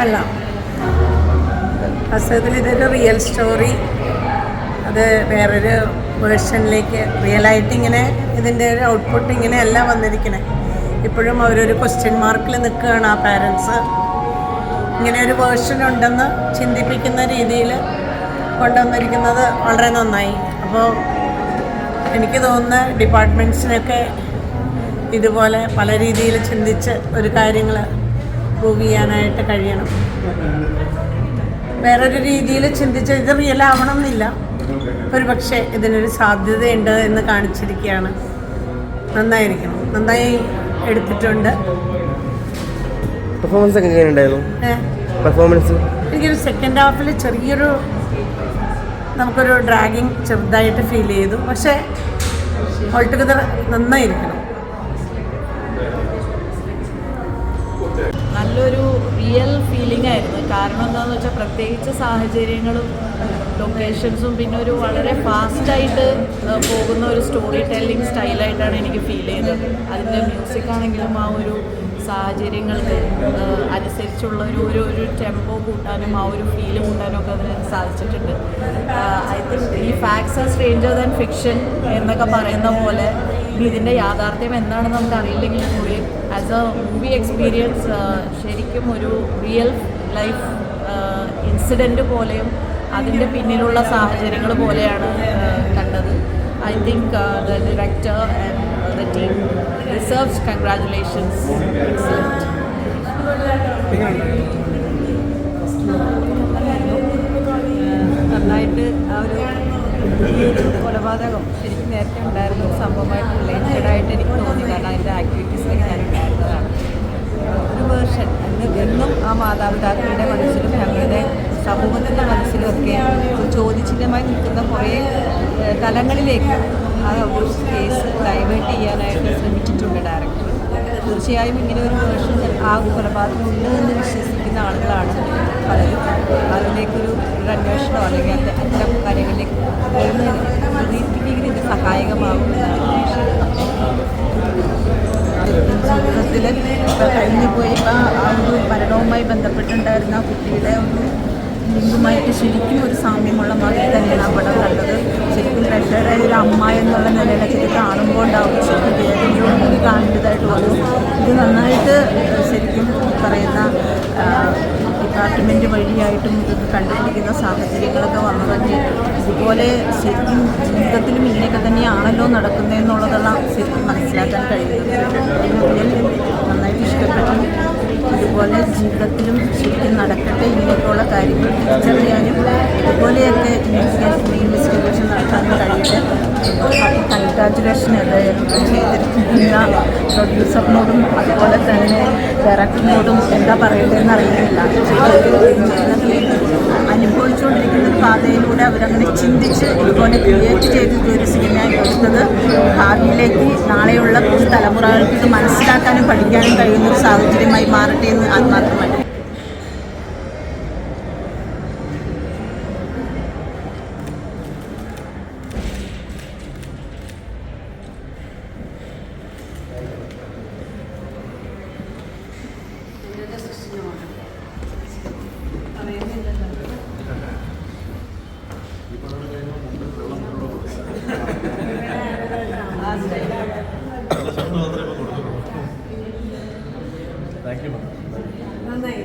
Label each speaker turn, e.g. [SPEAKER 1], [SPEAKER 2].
[SPEAKER 1] അല്ല, വാസ്തവത്തിൽ ഇതൊരു റിയൽ സ്റ്റോറി. അത് വേറൊരു വേർഷനിലേക്ക് റിയലായിട്ട് ഇങ്ങനെ ഇതിൻ്റെ ഒരു ഔട്ട്പുട്ട് ഇങ്ങനെയല്ല വന്നിരിക്കണേ. ഇപ്പോഴും അവരൊരു ക്വസ്റ്റ്യൻ മാർക്കിൽ നിൽക്കുകയാണ് ആ പാരൻസ്. ഇങ്ങനെ ഒരു വേർഷൻ ഉണ്ടെന്ന് ചിന്തിപ്പിക്കുന്ന രീതിയിൽ കൊണ്ടുവന്നിരിക്കുന്നത് വളരെ നന്നായി. അപ്പോൾ എനിക്ക് തോന്നുന്ന ഡിപ്പാർട്ട്മെൻറ്റ്സിനൊക്കെ ഇതുപോലെ പല രീതിയിൽ ചിന്തിച്ച് ഒരു കാര്യങ്ങൾ പ്രൂവ് ചെയ്യാനായിട്ട് കഴിയണം. വേറൊരു രീതിയിൽ ചിന്തിച്ച് ഇത് റിയലാവണം എന്നില്ല, ഒരു പക്ഷേ ഇതിനൊരു സാധ്യതയുണ്ട് എന്ന് കാണിച്ചിരിക്കുകയാണ്. നന്നായിരിക്കണം, നന്നായി എടുത്തിട്ടുണ്ട്.
[SPEAKER 2] പെർഫോമൻസ് ഒക്കെ എങ്ങനെയുണ്ടായിരുന്നു? പെർഫോമൻസ്
[SPEAKER 1] എനിക്കൊരു സെക്കൻഡ് ഹാഫിൽ ചെറിയൊരു നമുക്കൊരു ഡ്രാഗിങ് ചെറുതായിട്ട് ഫീൽ ചെയ്തു. പക്ഷേ ഓൾ ടുഗദർ നന്നായിരിക്കണം.
[SPEAKER 3] നല്ലൊരു റിയൽ ഫീലിംഗ് ആയിരുന്നു. കാരണം എന്താണെന്ന് വെച്ചാൽ പ്രത്യേകിച്ച് സാഹചര്യങ്ങളും ലൊക്കേഷൻസും പിന്നെ ഒരു വളരെ ഫാസ്റ്റായിട്ട് പോകുന്ന ഒരു സ്റ്റോറി ടെല്ലിംഗ് സ്റ്റൈലായിട്ടാണ് എനിക്ക് ഫീൽ ചെയ്തത്. അതിൻ്റെ മ്യൂസിക് ആണെങ്കിലും ആ ഒരു സാഹചര്യങ്ങൾക്ക് അനുസരിച്ചുള്ള ഒരു ടെമ്പോ കൂട്ടാനും ആ ഒരു ഫീല് കൂട്ടാനും ഒക്കെ അതിന് സാധിച്ചിട്ടുണ്ട്. ഐ തിങ്ക് ഈ facts R stranger than fiction എന്നൊക്കെ പറയുന്ന പോലെ ഇതിൻ്റെ യാഥാർത്ഥ്യം എന്താണെന്ന് നമുക്ക് അറിയില്ലെങ്കിൽ കൂടി ആസ് എ മൂവി എക്സ്പീരിയൻസ് ശരിക്കും ഒരു റിയൽ ലൈഫ് ഇൻസിഡൻറ്റ് പോലെയും അതിൻ്റെ പിന്നിലുള്ള സാഹചര്യങ്ങൾ പോലെയാണ് കണ്ടത്. I think the director and the team deserves congratulations. Excellent. നന്നായിട്ട് ആ ഒരു കൊലപാതകം ശരിക്കും നേരത്തെ ഉണ്ടായിരുന്ന ഒരു സംഭവമായിട്ട് റിലേറ്റഡായിട്ട് എനിക്ക് തോന്നി. കാരണം അതിൻ്റെ ആക്ടിവിറ്റീസിലൊക്കെ ഞാൻ ഉണ്ടായിരുന്നതാണ്. ഒരു വേർഷൻ എന്നും ആ മാതാപിതാക്കളുടെ മനസ്സിലും ഞങ്ങളുടെ സമൂഹത്തിൻ്റെ മനസ്സിലുമൊക്കെ ചോദ്യചിഹ്നമായി നിൽക്കുന്ന കുറേ തലങ്ങളിലേക്ക് ആ ഒരു കേസ് ഡൈവേർട്ട് ചെയ്യാനായിട്ട് ശ്രമിച്ചിട്ടുണ്ട് ഡയറക്ടർ. തീർച്ചയായും ഇങ്ങനെ ഒരു വേർഷൻ ആ കൊലപാതകം ഉണ്ട് എന്ന് വിശ്വസിക്കുന്ന ആളുകളാണ് പലരും. അതിലേക്കൊരു അന്വേഷണം അല്ലെങ്കിൽ അത്തരം കാര്യങ്ങളിലേക്ക് വരുന്നതിന് പ്രതീക്ഷിക്കുന്നതിന് ഇത് സഹായകമാകുമെന്നാണ്
[SPEAKER 4] ജീവിതത്തിൽ കഴിഞ്ഞു പോയി ആ ഒരു മരണവുമായി ബന്ധപ്പെട്ടുണ്ടായിരുന്ന ആ കുട്ടിയുടെ ഒരു ലിംഗുമായിട്ട് ശരിക്കും ഒരു സാമ്യമുള്ള മാതിരി തന്നെയാണ് ആ പടം കണ്ടത്. ശരിക്കും പ്രഷറായ ഒരു അമ്മ എന്നുള്ള നിലയിലൊക്കെ ഇത് കാണുമ്പോൾ ഉണ്ടാവും ശരിക്കും വേദനയോടും കൂടി കാണേണ്ടതായിട്ട് വന്നു. ഇത് നന്നായിട്ട് ശരിക്കും പറയുന്ന ഡിപ്പാർട്ട്മെൻറ്റ് വഴിയായിട്ടും ഇതൊക്കെ കണ്ടുപിടിക്കുന്ന സാഹചര്യങ്ങളൊക്കെ വന്നതൊക്കെ ഇതുപോലെ ശരിക്കും ജീവിതത്തിലും ഇങ്ങനെയൊക്കെ തന്നെയാണല്ലോ നടക്കുന്നതെന്നുള്ളതുള്ള ശരിക്കും മനസ്സിലാക്കാൻ കഴിയുന്നത്. നന്നായിട്ട് ഇഷ്ടപ്പെട്ടു. ഇതുപോലെ ജീവിതത്തിലും ശരിക്കും നടക്കട്ടെ, ഇങ്ങനെയൊക്കെയുള്ള കാര്യങ്ങൾ തിരിച്ചറിയാനും ഇതുപോലെയൊക്കെ ഇൻവെസ്റ്റിഗേഷൻ നടത്താനും കഴിയട്ടെ. കൺഗ്രാജുലേഷൻ ചെയ്തിരിക്കുന്ന പ്രൊഡ്യൂസറിനോടും അതുപോലെ തന്നെ ഡയറക്ടറിനോടും എന്താ പറയേണ്ടതെന്ന് അറിയുന്നില്ല. അനുഭവിച്ചുകൊണ്ടിരിക്കുന്ന ഒരു പാതയിലൂടെ അവരങ്ങനെ ചിന്തിച്ച് ഇതുപോലെ ക്രിയേറ്റ് ചെയ്ത് ഒരു സിനിമ എടുത്തത് ഭാവിയിലേക്ക് നാളെയുള്ള തലമുറകൾക്ക് ഇത് മനസ്സിലാക്കാനും പഠിക്കാനും കഴിയുന്ന ഒരു സാഹചര്യമായി മാറട്ടെ എന്ന് ആത്മാർത്ഥമായിട്ട്
[SPEAKER 1] നന്നായി.